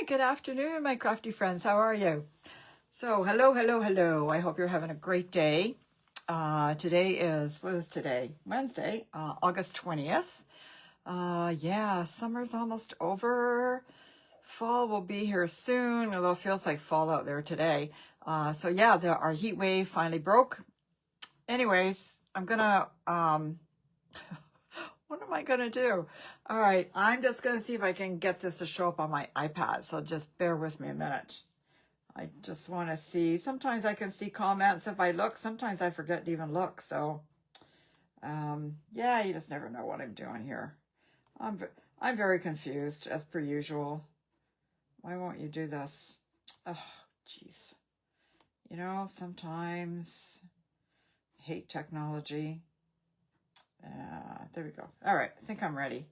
Hi, good afternoon, my crafty friends. How are you? So, hello, hello, hello. I hope you're having a great day. Today is, what is today? Wednesday, August 20th. Yeah, summer's almost over. Fall will be here soon, although it feels like fall out there today. So yeah, our heat wave finally broke. Anyways, I'm gonna, what am I going to do? All right, I'm just going to see if I can get this to show up on my iPad. So just bear with me a minute. I just want to see. Sometimes I can see comments if I look. Sometimes I forget to even look. So, yeah, you just never know what I'm doing here. I'm very confused, as per usual. Why won't you do this? Oh, jeez. You know, sometimes I hate technology. There we go. All right, I think I'm ready.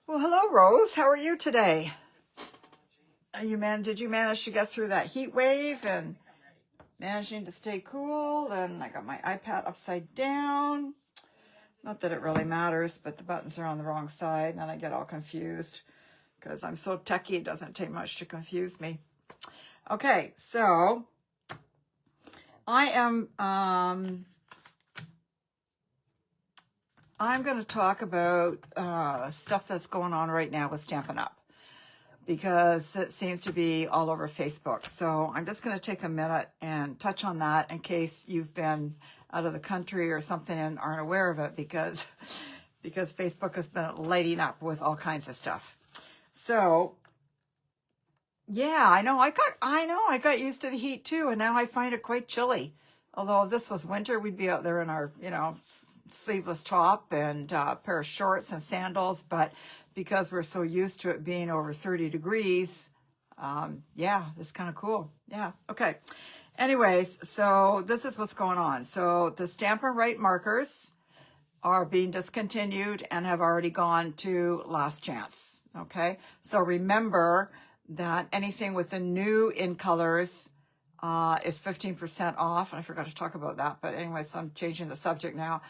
Well, hello, Rose. How are you today? Did you manage to get through that heat wave and managing to stay cool? And I got my iPad upside down. Not that it really matters, but the buttons are on the wrong side, and then I get all confused because I'm so techie. It doesn't take much to confuse me. Okay, so I am. I'm going to talk about stuff that's going on right now with Stampin' Up! Because it seems to be all over Facebook. So I'm just going to take a minute and touch on that in case you've been out of the country or something and aren't aware of it, because Facebook has been lighting up with all kinds of stuff. So yeah, I know I got used to the heat too, and now I find it quite chilly. Although if this was winter, we'd be out there in our, sleeveless top and a pair of shorts and sandals. But because we're so used to it being over 30 degrees, yeah, it's kind of cool. Yeah, okay. Anyways, so this is what's going on. So the Stampin' Right markers are being discontinued and have already gone to last chance. Okay, so remember that anything with the new in colors is 15% off. And I forgot to talk about that, but anyway, so I'm changing the subject now.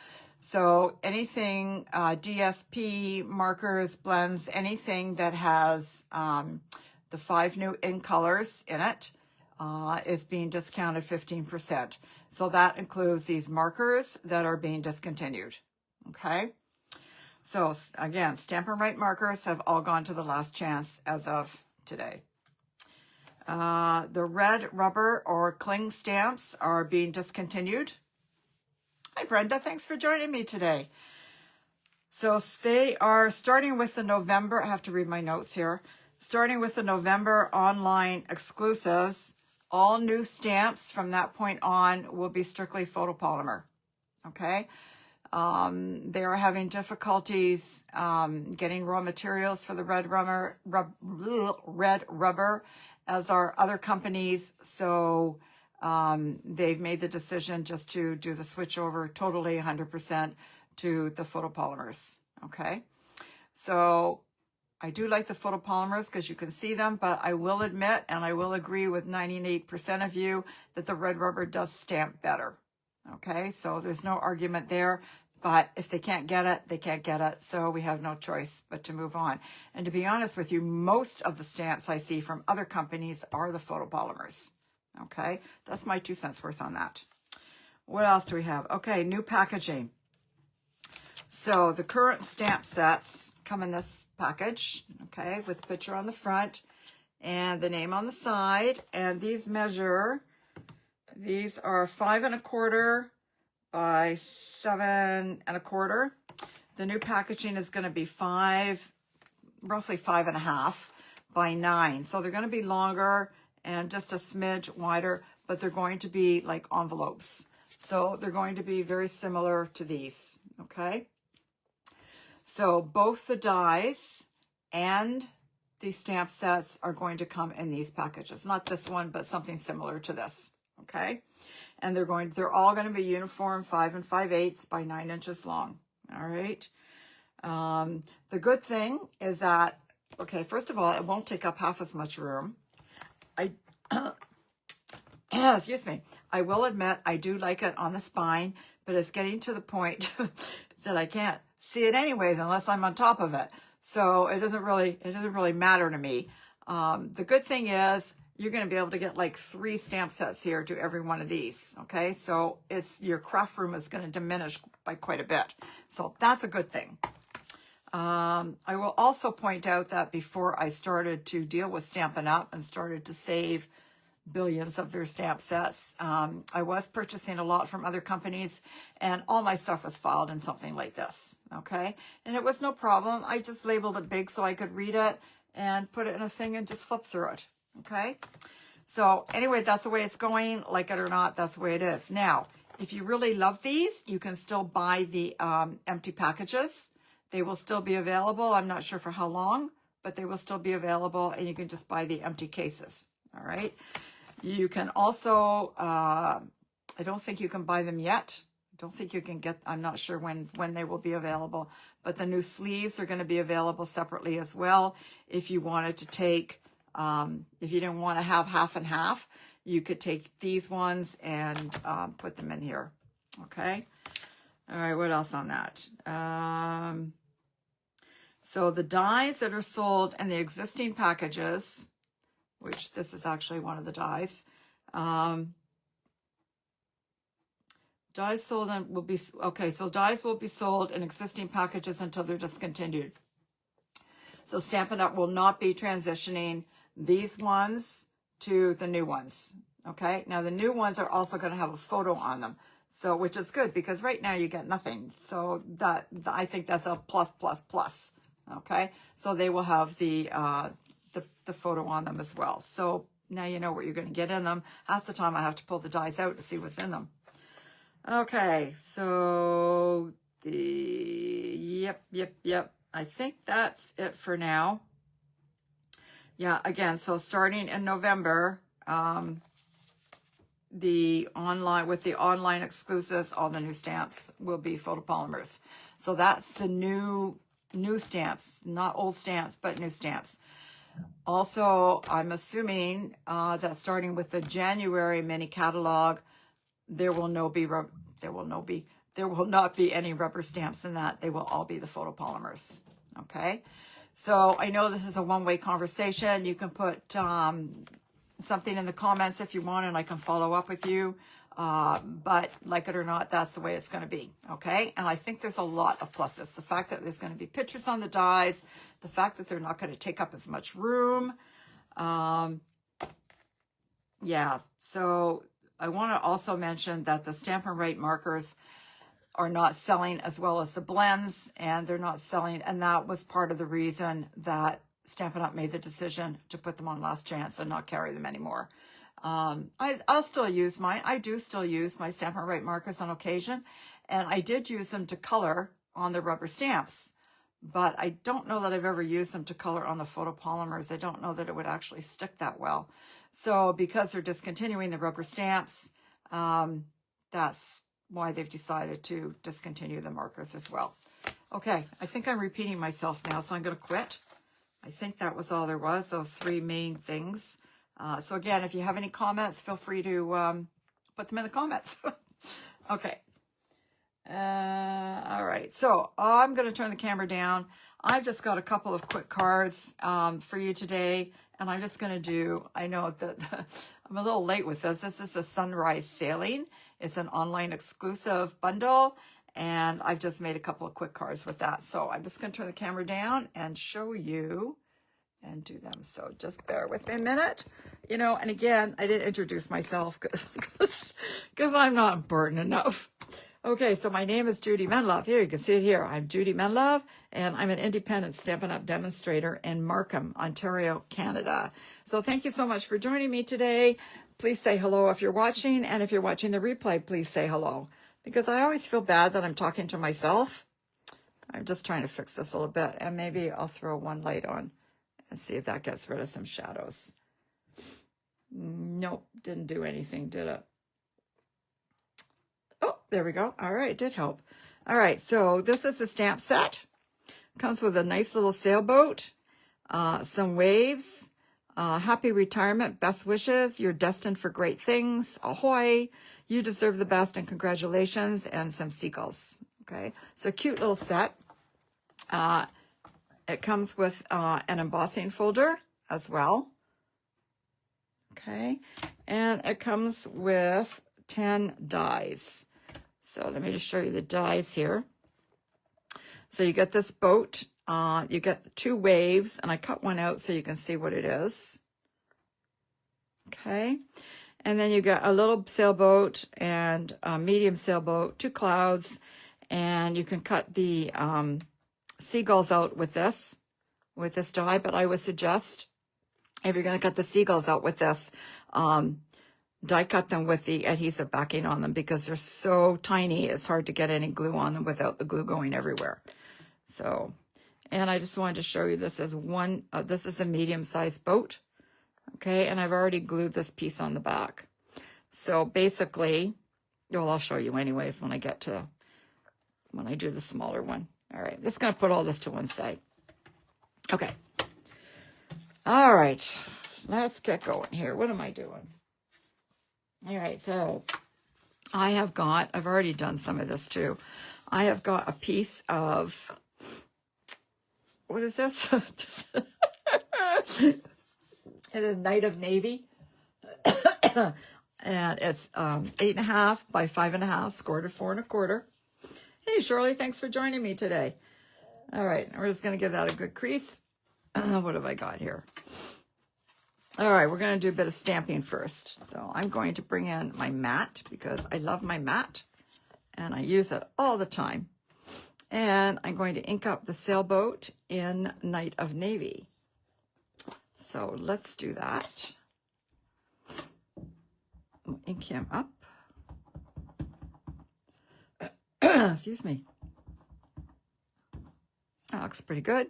So anything DSP, markers, blends, anything that has the 5 new in colors in it is being discounted 15%. So that includes these markers that are being discontinued. Okay. So again, Stampin' Right markers have all gone to the last chance as of today. The red rubber or cling stamps are being discontinued. Hi, Brenda. Thanks for joining me today. So they are starting with the November. I have to read my notes here. Starting with the November online exclusives, all new stamps from that point on will be strictly photopolymer. Okay. They are having difficulties getting raw materials for the red rubber, as are other companies. So they've made the decision just to do the switch over totally 100% to the photopolymers. Okay. So I do like the photopolymers because you can see them, but I will admit, and I will agree with 98% of you, that the red rubber does stamp better. Okay. So there's no argument there. But if they can't get it, they can't get it. So we have no choice but to move on. And to be honest with you, most of the stamps I see from other companies are the photopolymers. Okay, that's my 2 cents worth on that. What else do we have? Okay, new packaging. So the current stamp sets come in this package, okay, with the picture on the front and the name on the side. And these are 5 1/4 by 7 1/4. The new packaging is going to be roughly 5 1/2 by 9. So they're going to be longer and just a smidge wider, but they're going to be like envelopes. So they're going to be very similar to these. Okay. So both the dies and the stamp sets are going to come in these packages. Not this one, but something similar to this. Okay. And they're all going to be uniform 5 5/8 by 9 inches long. All right. The good thing is that, okay, first of all, it won't take up half as much room. Excuse me. I will admit I do like it on the spine, but it's getting to the point that I can't see it anyways unless I'm on top of it. So it doesn't really matter to me. The good thing is you're going to be able to get like 3 stamp sets here to every one of these. Okay, so your craft room is going to diminish by quite a bit. So that's a good thing. I will also point out that before I started to deal with Stampin' Up! And started to save billions of their stamp sets, I was purchasing a lot from other companies, and all my stuff was filed in something like this. Okay, and it was no problem. I just labeled it big so I could read it and put it in a thing and just flip through it. Okay, so anyway, that's the way it's going. Like it or not, that's the way it is. Now, if you really love these, you can still buy the empty packages. They will still be available. I'm not sure for how long, but they will still be available, and you can just buy the empty cases. All right. You can also, I don't think you can buy them yet. I don't think you can get, I'm not sure when they will be available, but the new sleeves are going to be available separately as well. If you wanted to take, if you didn't want to have half and half, you could take these ones and put them in here. Okay. All right. What else on that? So the dies that are sold in the existing packages, which this is actually one of the dies. Dies sold and will be, okay, so dies will be sold in existing packages until they're discontinued. So Stampin' Up! Will not be transitioning these ones to the new ones. Okay, now the new ones are also going to have a photo on them. So, which is good because right now you get nothing. So that, I think that's a plus, plus, plus. Okay, so they will have the photo on them as well. So now you know what you're going to get in them. Half the time I have to pull the dies out to see what's in them. Okay, so yep. I think that's it for now. Yeah, again, so starting in November, the online exclusives, all the new stamps will be photopolymers. So that's the new stamps, not old stamps, but new stamps. Also, I'm assuming that starting with the January mini catalog, there will not be any rubber stamps in that. They will all be the photopolymers. Okay. So I know this is a one-way conversation. You can put something in the comments if you want, and I can follow up with you. But like it or not, that's the way it's going to be. Okay. And I think there's a lot of pluses. The fact that there's going to be pictures on the dies, the fact that they're not going to take up as much room. Yeah. So I want to also mention that the Stampin' Right markers are not selling as well as the blends, and they're not selling. And that was part of the reason that Stampin' Up! Made the decision to put them on last chance and not carry them anymore. I'll still use mine. I do still use my Stampin' Right markers on occasion, and I did use them to color on the rubber stamps, but I don't know that I've ever used them to color on the photopolymers. I don't know that it would actually stick that well. So because they're discontinuing the rubber stamps, that's why they've decided to discontinue the markers as well. Okay, I think I'm repeating myself now, so I'm going to quit. I think that was all there was, those 3 main things. So again, if you have any comments, feel free to put them in the comments. Okay. All right, so I'm going to turn the camera down. I've just got a couple of quick cards for you today, and I'm just going to do, I know that I'm a little late with this. This is a Sunrise Sailing. It's an online exclusive bundle, and I've just made a couple of quick cards with that. So I'm just going to turn the camera down and show you and do them. So just bear with me a minute. You know, and again, I didn't introduce myself because I'm not important enough. Okay, so my name is Judy Menlove. Here, you can see it here. I'm Judy Menlove, and I'm an independent Stampin' Up! Demonstrator in Markham, Ontario, Canada. So thank you so much for joining me today. Please say hello if you're watching, and if you're watching the replay, please say hello, because I always feel bad that I'm talking to myself. I'm just trying to fix this a little bit, and maybe I'll throw one light on and see if that gets rid of some shadows. Nope, didn't do anything, did it? Oh, there we go. All right, it did help. All right, so this is a stamp set. Comes with a nice little sailboat, some waves, happy retirement, best wishes, you're destined for great things, ahoy, you deserve the best, and congratulations, and some seagulls. Okay, so cute little set. It comes with an embossing folder. as well. Okay, and it comes with 10 dies. So let me just show you the dies here. So you get this boat, you get 2 waves, and I cut one out so you can see what it is. Okay, and then you get a little sailboat and a medium sailboat, 2 clouds, and you can cut the seagulls out with this die, but I would suggest if you're going to cut the seagulls out with this, die cut them with the adhesive backing on them because they're so tiny, it's hard to get any glue on them without the glue going everywhere. So, and I just wanted to show you this as one, this is a medium-sized boat, okay, and I've already glued this piece on the back. So basically, well, I'll show you anyways when I do the smaller one. All right, I'm just going to put all this to one side. Okay. All right, let's get going here. What am I doing? All right, so I've already done some of this too. I have got a piece of, what is this? It is Night of Navy. And it's 8.5 by 5.5, scored at 4 1/4. Hey, Shirley, thanks for joining me today. All right, we're just going to give that a good crease. What have I got here? All right, we're going to do a bit of stamping first. So I'm going to bring in my mat because I love my mat and I use it all the time. And I'm going to ink up the sailboat in Night of Navy. So let's do that. I'll ink him up. Excuse me. That looks pretty good.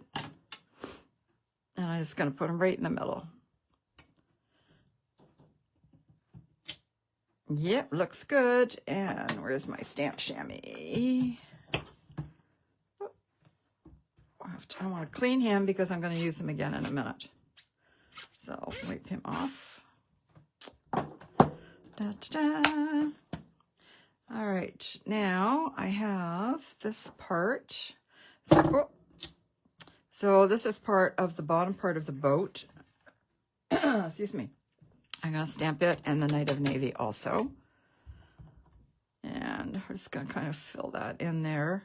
And I'm just going to put them right in the middle. Yep, looks good. And where's my stamp chamois? I want to clean him because I'm going to use him again in a minute. So wipe him off. Da, da, da. All right, now I have this part. So this is part of the bottom part of the boat. Excuse me. I'm going to stamp it and the Night of Navy also. And we're just going to kind of fill that in there.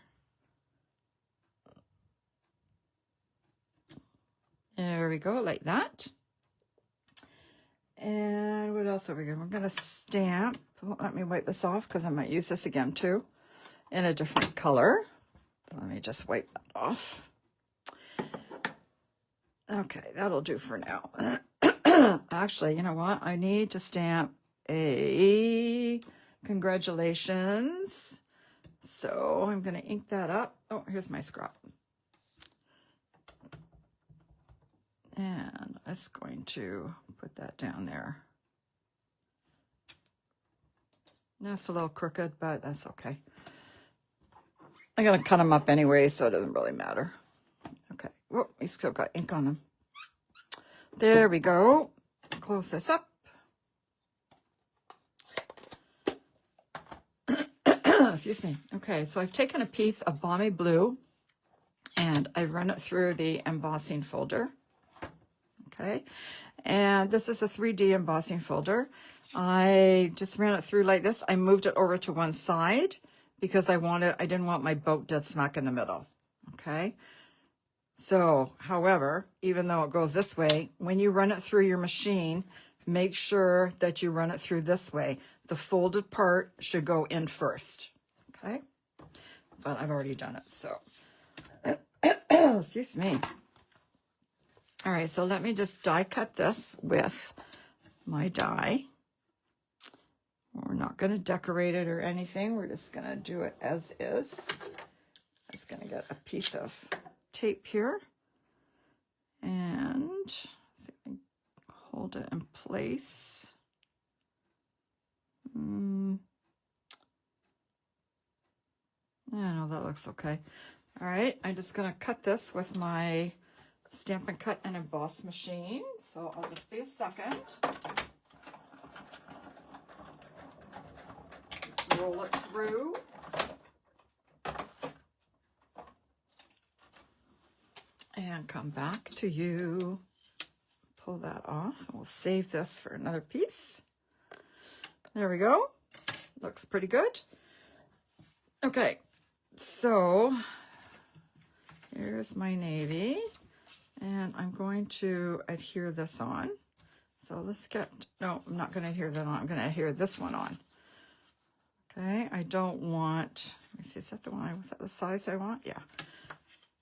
There we go, like that. And what else are we going to? We're going to stamp. Let me wipe this off because I might use this again too in a different color. So let me just wipe that off. Okay, that'll do for now. Actually, you know what? I need to stamp a congratulations. So I'm going to ink that up. Oh, here's my scrap. And I'm just going to put that down there. That's a little crooked, but that's okay. I'm going to cut them up anyway, so it doesn't really matter. Okay. Oh, we still got ink on them. There we go. Close this up. Excuse me. Okay, so I've taken a piece of Balmy Blue and I run it through the embossing folder. Okay, and this is a 3D embossing folder. I just ran it through like this. I moved it over to one side because I didn't want my boat dead smack in the middle. Okay. So, however, even though it goes this way, when you run it through your machine, make sure that you run it through this way. The folded part should go in first, okay? But I've already done it, so. Excuse me. All right, so let me just die cut this with my die. We're not going to decorate it or anything. We're just going to do it as is. I'm just going to get a piece of tape here and see if I can hold it in place. Yeah, no, that looks okay. All right, I'm just going to cut this with my Stamp and Cut and Emboss machine. So I'll just be a second. Roll it through. And come back to you. pull that off. We'll save this for another piece. There we go. Looks pretty good. Okay, so here's my navy, and I'm going to adhere this on. So let's get, no, I'm not going to adhere that on. I'm going to adhere this one on. Okay, I don't want, let me see, is that the one, was that the size I want? Yeah.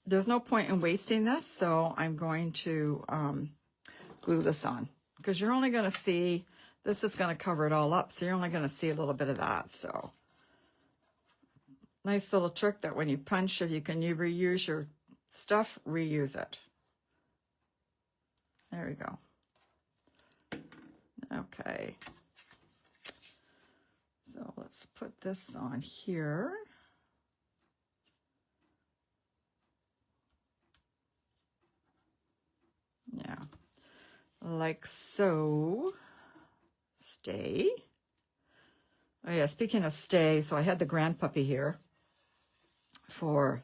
There's no point in wasting this, so I'm going to glue this on, because you're only going to see, this is going to cover it all up, so you're only going to see a little bit of that. So nice little trick that when you punch, if you can reuse your stuff, reuse it. There we go. Okay. So let's put this on here. Yeah, like so. Stay. Oh yeah, speaking of stay, so I had the grandpuppy here for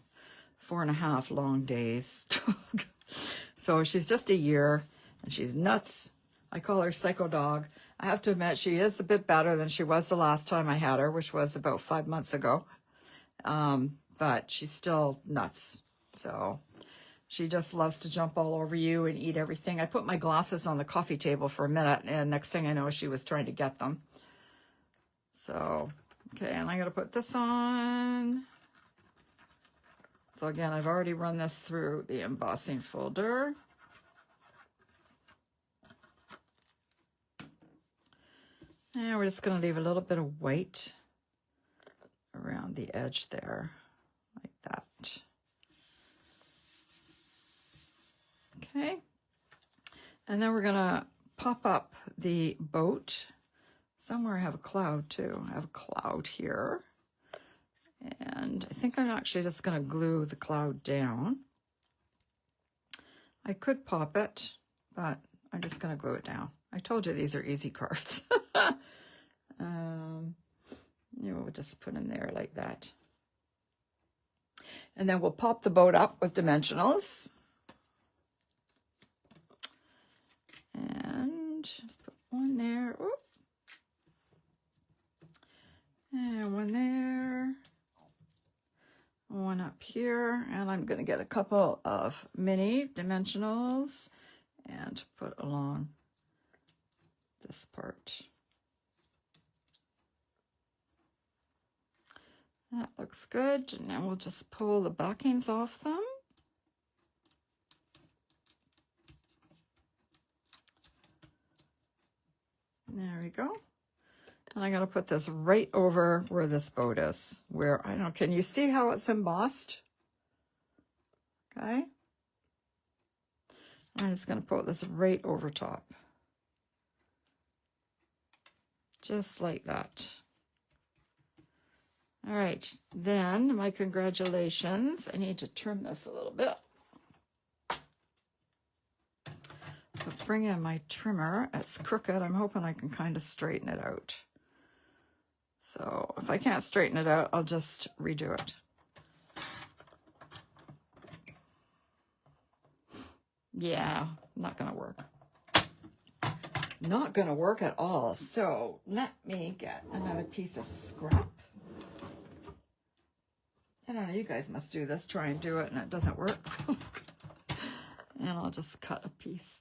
4.5 long days. So she's just a year, and she's nuts. I call her Psycho Dog. I have to admit, she is a bit better than she was the last time I had her, which was about 5 months ago. But she's still nuts. So she just loves to jump all over you and eat everything. I put my glasses on the coffee table for a minute, and next thing I know, she was trying to get them. So, okay, and I'm going to put this on. So again, I've already run this through the embossing folder. And we're just going to leave a little bit of white around the edge there, like that. Okay. And then we're going to pop up the boat. Somewhere I have a cloud too. I have a cloud here. And I think I'm actually just going to glue the cloud down. I could pop it, but I'm just going to glue it down. I told you these are easy cards. We'll just put them there like that. And then we'll pop the boat up with dimensionals. And just put one there. Oop. And one there. One up here. And I'm going to get a couple of mini dimensionals and put along this part. That looks good. And then we'll just pull the backings off them. There we go. And I'm going to put this right over where this boat is. Where, I don't know, can you see how it's embossed? Okay. I'm just going to put this right over top. Just like that. All right, then my congratulations. I need to trim this a little bit. So bring in my trimmer. It's crooked. I'm hoping I can kind of straighten it out. So if I can't straighten it out, I'll just redo it. Yeah, not gonna work. Not gonna work at all. So let me get another piece of scrap. I don't know, you guys must do this, try and do it, and it doesn't work. And I'll just cut a piece.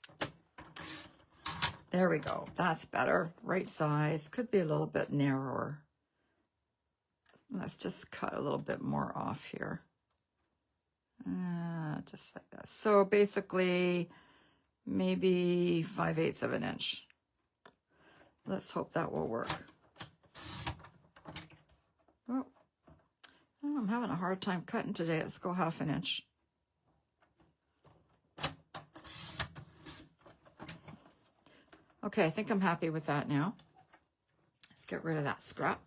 There we go. That's better. Right size. Could be a little bit narrower. Let's just cut a little bit more off here. Just like that. So basically, maybe 5/8 of an inch. Let's hope that will work. Oh, I'm having a hard time cutting today. Let's go 1/2 inch. Okay, I think I'm happy with that now. Let's get rid of that scrap.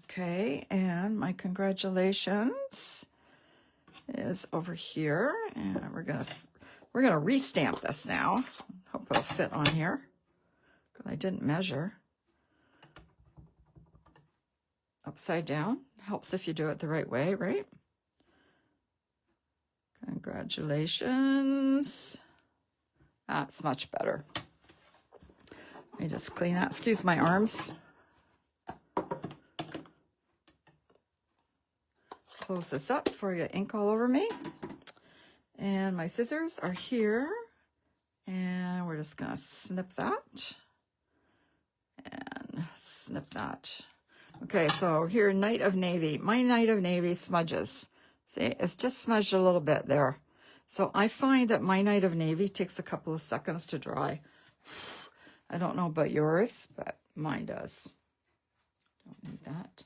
Okay, and my congratulations is over here, and we're gonna restamp this now. Hope it'll fit on here because I didn't measure. Upside down helps if you do it the right way, right? Congratulations. That's much better. Let me just clean that. Excuse my arms. Close this up before I get ink all over me. And my scissors are here. And we're just going to snip that. And snip that. Okay, so here, Night of Navy. My Night of Navy smudges. See, it's just smudged a little bit there. So I find that my Night of Navy takes a couple of seconds to dry. I don't know about yours, but mine does. Don't need that.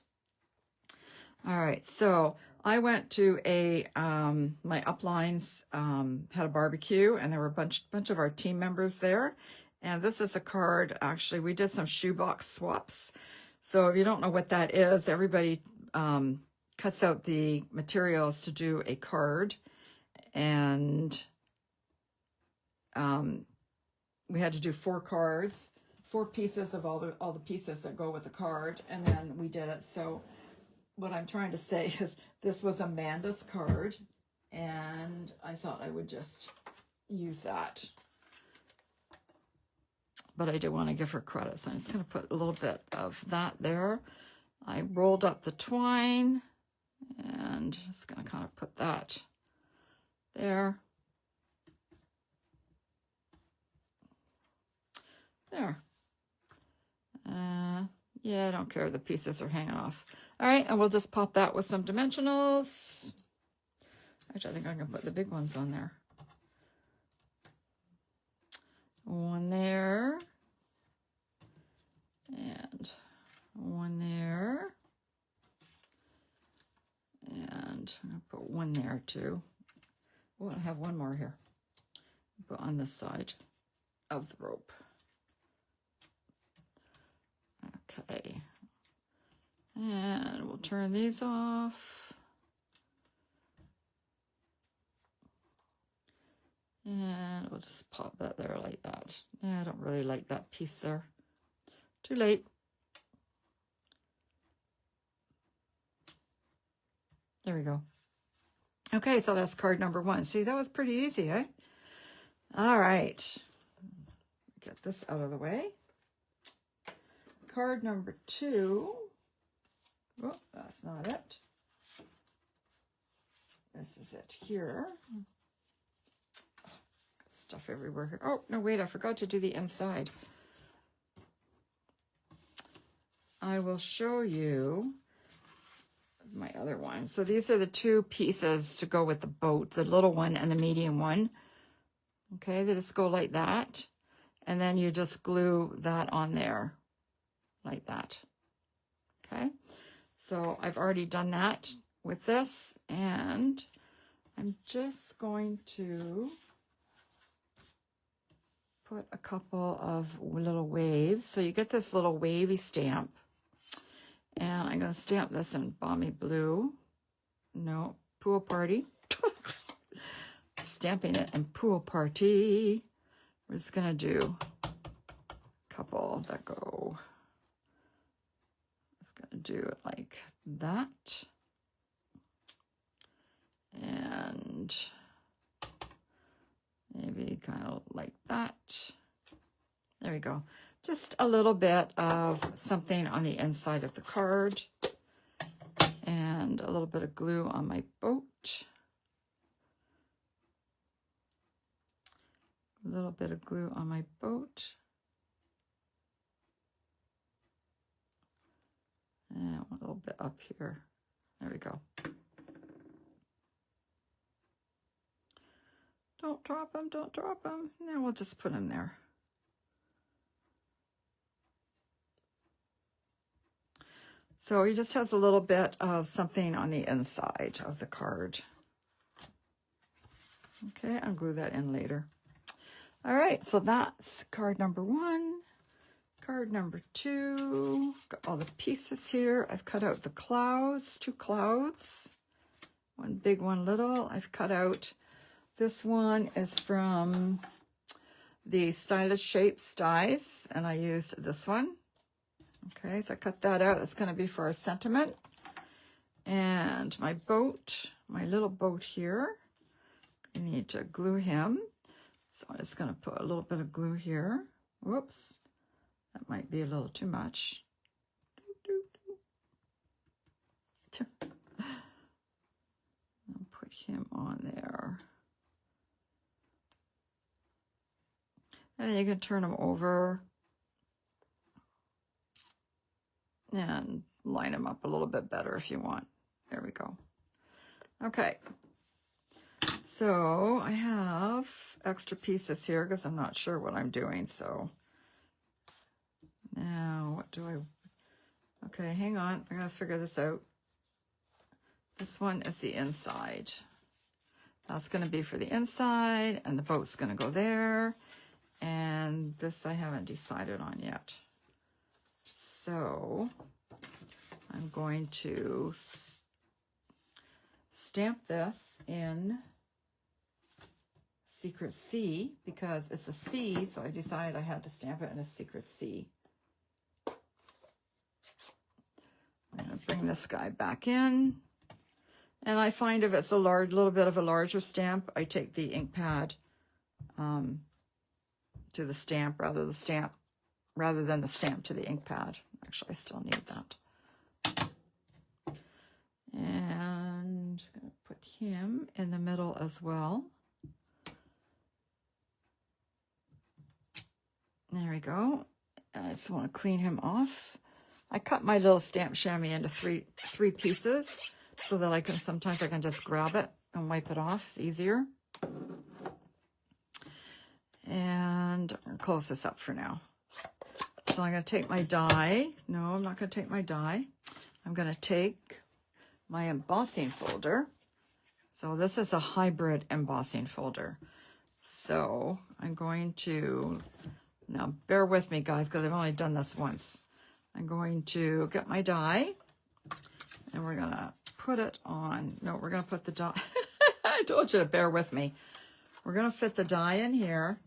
All right, so I went to my uplines had a barbecue, and there were a bunch of our team members there. And this is a card. Actually, we did some shoebox swaps. So if you don't know what that is, everybody cuts out the materials to do a card. And we had to do 4 cards, 4 pieces of all the pieces that go with the card, and then we did it. So what I'm trying to say is this was Amanda's card, and I thought I would just use that. But I do want to give her credit, so I'm just going to put a little bit of that there. I rolled up the twine, and just going to kind of put that there. There. Yeah, I don't care. The pieces are hanging off. All right, and we'll just pop that with some dimensionals. Actually, I think I'm going to put the big ones on there. One there. And one there. And I'm going to put one there too. Oh, I have one more here. Put on this side of the rope. Okay. And we'll turn these off. And we'll just pop that there like that. Yeah, I don't really like that piece there. Too late. There we go. Okay, so that's card number 1. See, that was pretty easy, eh? All right. Get this out of the way. Card number 2. Oh, that's not it. This is it here. Oh, stuff everywhere here. Oh, no, wait, I forgot to do the inside. I will show you my other one. So these are the 2 pieces to go with the boat, the little one and the medium one. Okay, they just go like that. And then you just glue that on there like that. Okay, so I've already done that with this, and I'm just going to put a couple of little waves. So you get this little wavy stamp, and I'm going to stamp this in Balmy Blue. No, Pool Party. Stamping it in Pool Party. We're just going to do a couple that go. Going to do it like that, and maybe kind of like that. There we go. Just a little bit of something on the inside of the card, and a little bit of glue on my boat. A little bit of glue on my boat. And a little bit up here. There we go. Don't drop them, don't drop them. Now we'll just put them there. So he just has a little bit of something on the inside of the card. Okay, I'll glue that in later. All right, so that's card number 1. Card number 2, got all the pieces here. I've cut out the clouds, 2 clouds, one big, one little. I've cut out, this one is from the Stylish Shapes dies, and I used this one. Okay, so I cut that out. It's going to be for our sentiment. And my boat, my little boat here, you need to glue him. So I'm just going to put a little bit of glue here. Whoops, that might be a little too much. I'll put him on there. And then you can turn him over and line him up a little bit better if you want. There we go. Okay. So I have extra pieces here because I'm not sure what I'm doing. So now what do I... Okay, hang on. I gotta figure this out. This one is the inside. That's going to be for the inside, and the boat's going to go there. And this I haven't decided on yet. So I'm going to stamp this in Secret C because it's a C, so I decided I had to stamp it in a Secret C. I'm going to bring this guy back in. And I find if it's a little bit of a larger stamp, I take the ink pad to the stamp rather than the stamp to the ink pad. Actually, I still need that. And I'm going to put him in the middle as well. There we go. I just want to clean him off. I cut my little stamp chamois into three pieces, so that sometimes I can just grab it and wipe it off. It's easier. And I'm going to close this up for now. So I'm going to take my die. No, I'm not going to take my die. I'm going to take my embossing folder. So this is a hybrid embossing folder. So I'm going to, now bear with me guys, because I've only done this once. I'm going to get my die and we're going to put it on. No, we're going to put the die. I told you to bear with me. We're going to fit the die in here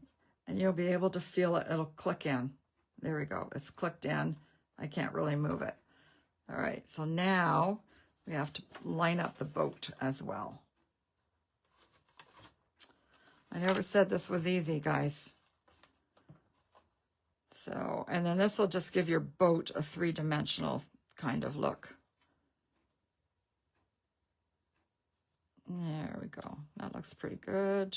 and you'll be able to feel it. It'll click in. There we go. It's clicked in. I can't really move it. All right. So now we have to line up the boat as well. I never said this was easy, guys. So, and then this will just give your boat a three-dimensional kind of look. There we go. That looks pretty good.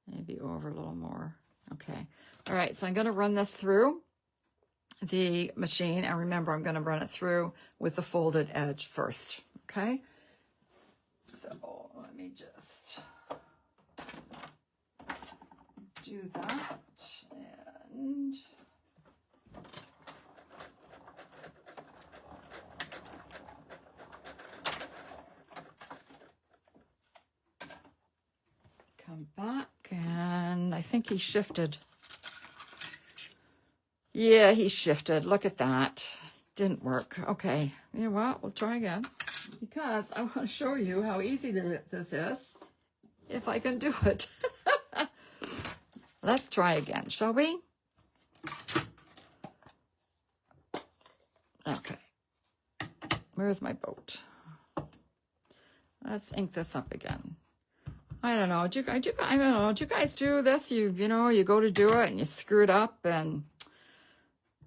Maybe over a little more. Okay. All right. So I'm going to run this through the machine. And remember, I'm going to run it through with the folded edge first. Okay. So let me just do that. And come back, and I think he shifted. Yeah, he shifted. Look at that. Didn't work. Okay. You know what? We'll try again because I want to show you how easy this is if I can do it. Let's try again, shall we? Okay. Where's my boat? Let's ink this up again. I don't know. I don't know. Do you guys do this? You know, you go to do it and you screw it up and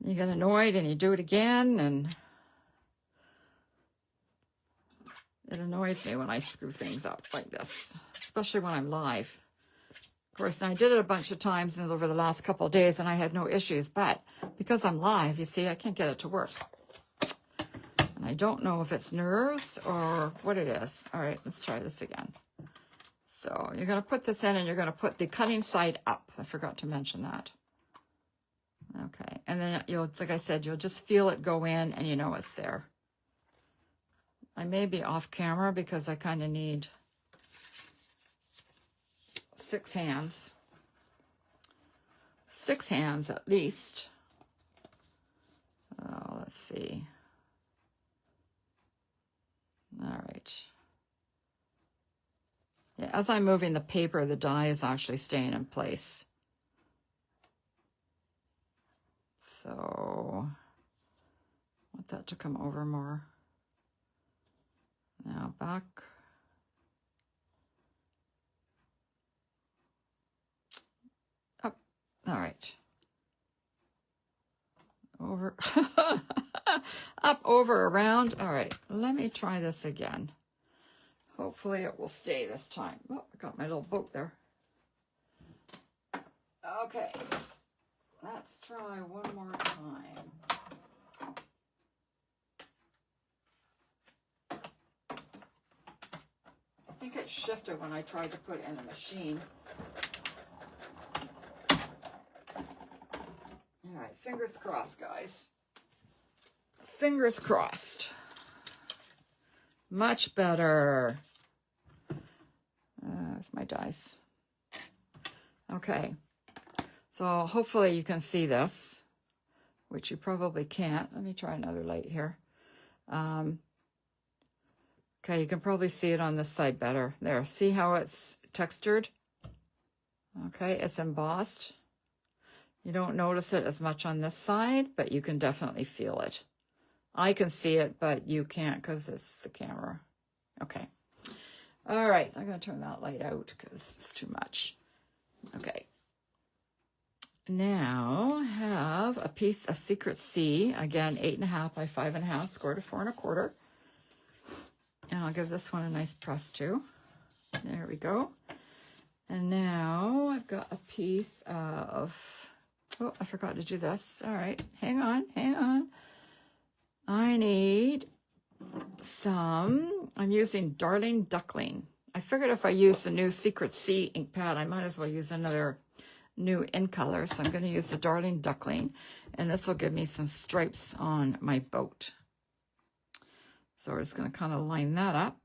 you get annoyed and you do it again, and it annoys me when I screw things up like this, especially when I'm live. Of course, I did it a bunch of times over the last couple of days and I had no issues, but because I'm live, you see, I can't get it to work. And I don't know if it's nerves or what it is. All right, let's try this again. So you're going to put this in and you're going to put the cutting side up. I forgot to mention that. Okay, and then you'll, like I said, you'll just feel it go in and you know it's there. I may be off camera because I kind of need 6 hands. 6 hands at least. Oh, let's see. All right. Yeah, as I'm moving the paper, the die is actually staying in place. So, I want that to come over more. Now back. All right. Over, up, over, around. All right, let me try this again. Hopefully it will stay this time. Oh, I got my little boat there. Okay, let's try one more time. I think it shifted when I tried to put it in the machine. All right, fingers crossed, guys. Fingers crossed. Much better. That's my dice. Okay, so hopefully you can see this, which you probably can't. Let me try another light here. Okay, you can probably see it on this side better. There, see how it's textured? Okay, it's embossed. You don't notice it as much on this side, but you can definitely feel it. I can see it, but you can't because it's the camera. Okay. All right, I'm going to turn that light out because it's too much. Okay. Now I have a piece of Secret C, again, 8.5 by 5.5, square to 4 1/4. And I'll give this one a nice press too. There we go. And now I've got a piece of, oh, I forgot to do this. All right, hang on, hang on. I need some, I'm using Darling Duckling. I figured if I use the new Secret C ink pad, I might as well use another new in color. So I'm going to use the Darling Duckling, and this will give me some stripes on my boat. So we're just going to kind of line that up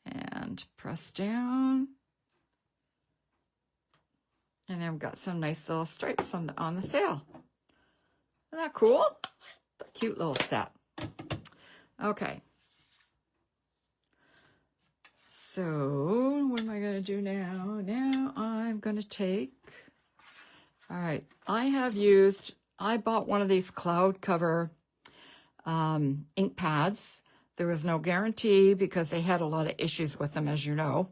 and press down. And then we've got some nice little stripes on the sail. Isn't that cool? A cute little set. Okay. So what am I going to do now? Now I'm going to take, all right, I bought one of these cloud cover ink pads. There was no guarantee because they had a lot of issues with them, as you know.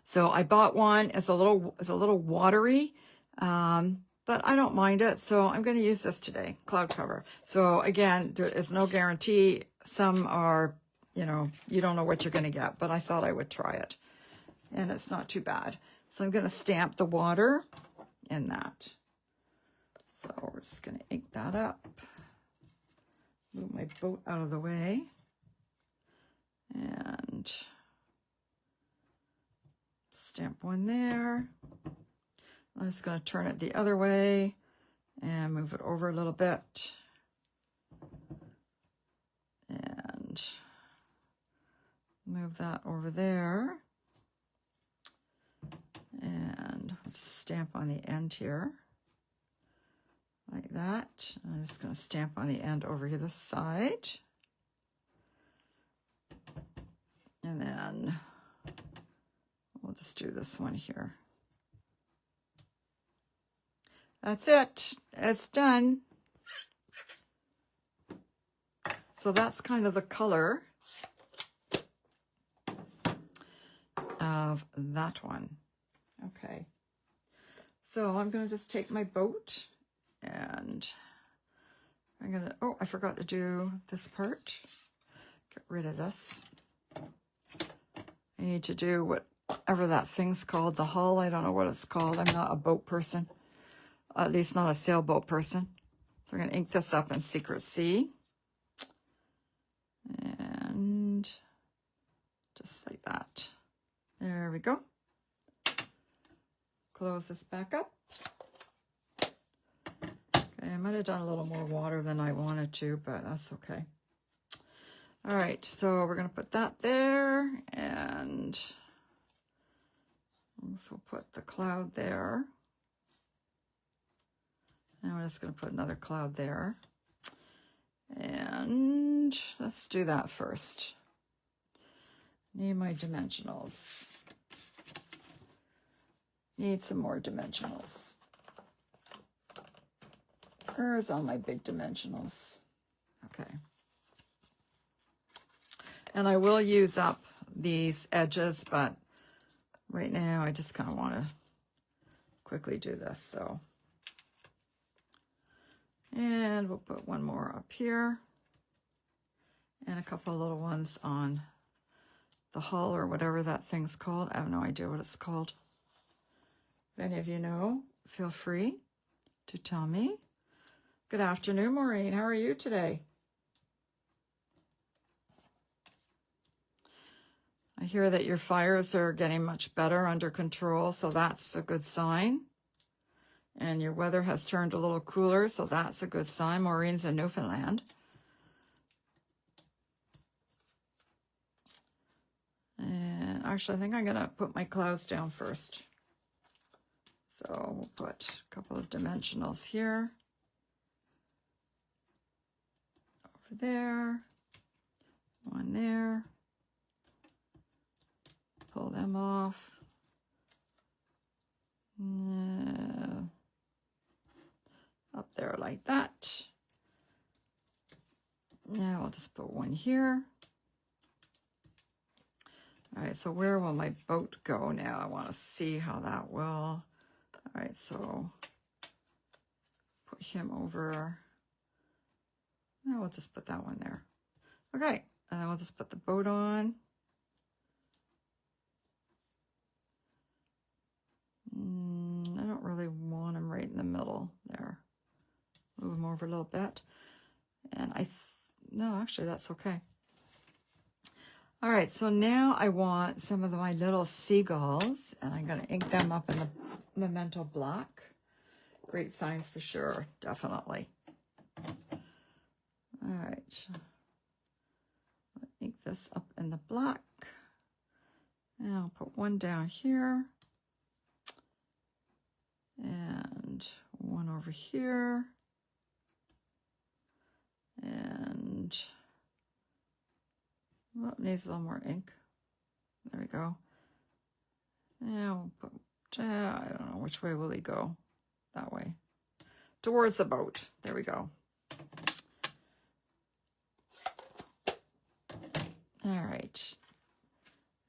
So I bought one. It's a little watery, but I don't mind it. So I'm going to use this today, cloud cover. So again, there is no guarantee. Some are, you know, you don't know what you're going to get, but I thought I would try it, and it's not too bad. So I'm going to stamp the water in that. So we're just going to ink that up. Move my boat out of the way. And stamp one there. I'm just going to turn it the other way and move it over a little bit. And move that over there. And just stamp on the end here. Like that. I'm just going to stamp on the end over here this side. And then we'll just do this one here. That's it. It's done. So that's kind of the color of that one. Okay. So I'm going to just take my boat and I'm going to, oh, I forgot to do this part. Get rid of this. I need to do whatever that thing's called, the hull. I don't know what it's called. I'm not a boat person, at least not a sailboat person. So I'm going to ink this up in Secret C. And just like that. There we go. Close this back up. Okay, I might have done a little more water than I wanted to, but that's okay. All right, so we're going to put that there, and also put the cloud there. And we're just going to put another cloud there. And let's do that first. Need my dimensionals. Need some more dimensionals. Where's all my big dimensionals? Okay. And I will use up these edges, but right now I just kind of want to quickly do this. So, and we'll put one more up here and a couple of little ones on the hull or whatever that thing's called. I have no idea what it's called. If any of you know, feel free to tell me. Good afternoon, Maureen. How are you today? I hear that your fires are getting much better, under control, so that's a good sign. And your weather has turned a little cooler, so that's a good sign. Maureen's in Newfoundland. And actually, I think I'm going to put my clouds down first. So we'll put a couple of dimensionals here. Over there. One there. Pull them off. Up there like that. Now I'll just put one here. All right, so where will my boat go now? I want to see how that will. All right, so put him over. No, we'll just put that one there. Okay, and we'll just put the boat on. I don't really want him right in the middle there. Move him over a little bit. And no, actually, that's okay. All right, so now I want some of my little seagulls, and I'm going to ink them up in the Memento Black. Great signs for sure, definitely. All right, ink this up in the black. And I'll put one down here. And one over here. And well, it needs a little more ink. There we go. Now we'll put, I don't know, which way will he go? That way. Towards the boat. There we go. All right.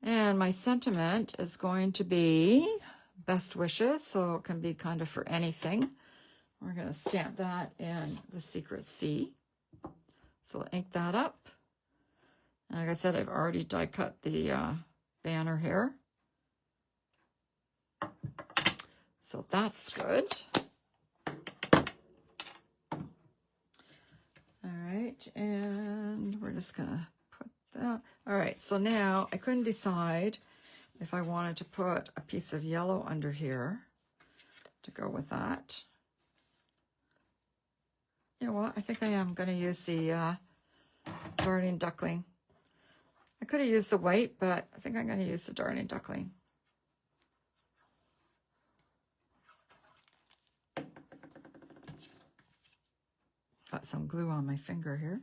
And my sentiment is going to be best wishes, so it can be kind of for anything. We're going to stamp that in the Secret C. So we'll ink that up. And like I said, I've already die cut the banner here. So that's good. All right, and we're just going to put that. All right, so now I couldn't decide if I wanted to put a piece of yellow under here to go with that. You know what? I think I am going to use the Darning Duckling. I could have used the white, but I think I'm going to use the Darning Duckling. Got some glue on my finger here.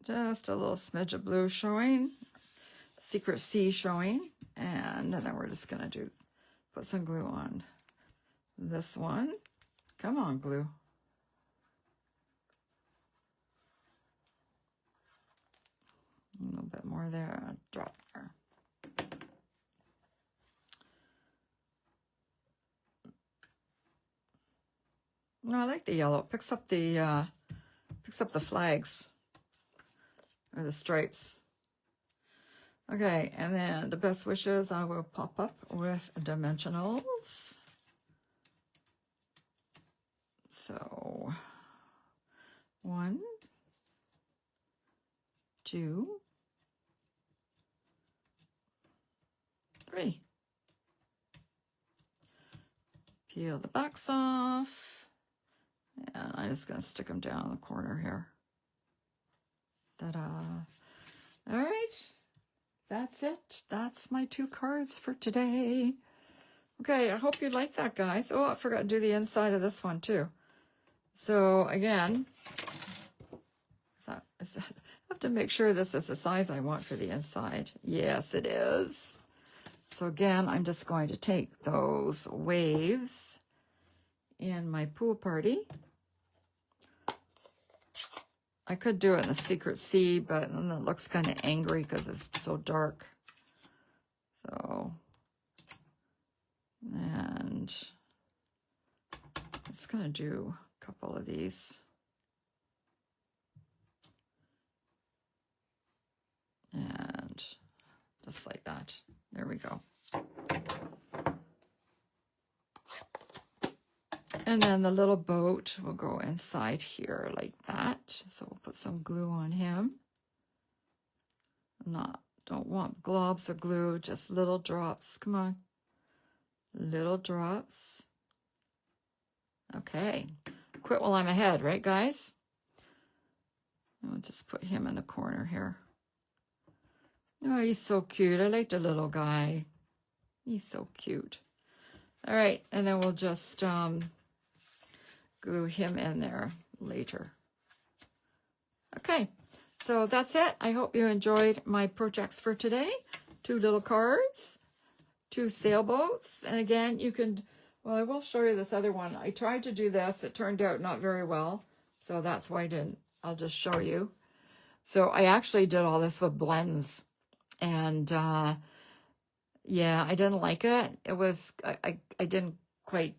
Just a little smidge of blue showing, Secret C showing, and then we're just going to put some glue on this one. Come on, glue. A little bit more there, drop there. No, I like the yellow. It picks up the flags or the stripes. Okay, and then the best wishes I will pop up with dimensionals. So 1, 2, 3. Peel the backs off. And I'm just going to stick them down in the corner here. Ta-da. All right. That's it. That's my 2 cards for today. Okay, I hope you like that, guys. Oh, I forgot to do the inside of this one, too. So, again, I have to make sure this is the size I want for the inside. Yes, it is. So, again, I'm just going to take those waves in my pool party. I could do it in the Secret C, but then it looks kind of angry because it's so dark. So And I'm just going to do a couple of these. And just like that. There we go. And then the little boat will go inside here like that. So we'll put some glue on him. Don't want globs of glue, just little drops. Come on. Little drops. Okay. Quit while I'm ahead, right, guys? And we'll just put him in the corner here. Oh, he's so cute. I like the little guy. He's so cute. All right, and then we'll just glue him in there later. Okay, so that's it. I hope you enjoyed my projects for today. 2 little cards, 2 sailboats, and again, you can, well, I will show you this other one. I tried to do this. It turned out not very well, so that's why I didn't. I'll just show you. So I actually did all this with blends, and yeah, I didn't like it. It was, I didn't quite,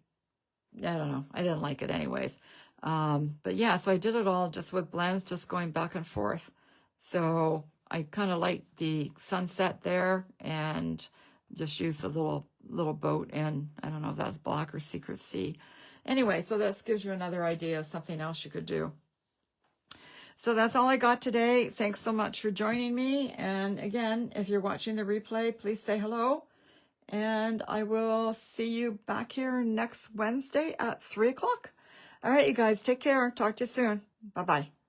I don't know. I didn't like it anyways. But yeah, so I did it all just with blends, just going back and forth. So I kind of like the sunset there and just used a little boat in, I don't know if that's black or secret sea. Anyway, so this gives you another idea of something else you could do. So that's all I got today. Thanks so much for joining me. And again, if you're watching the replay, please say hello. And I will see you back here next Wednesday at 3 o'clock. All right, you guys, take care. Talk to you soon. Bye-bye.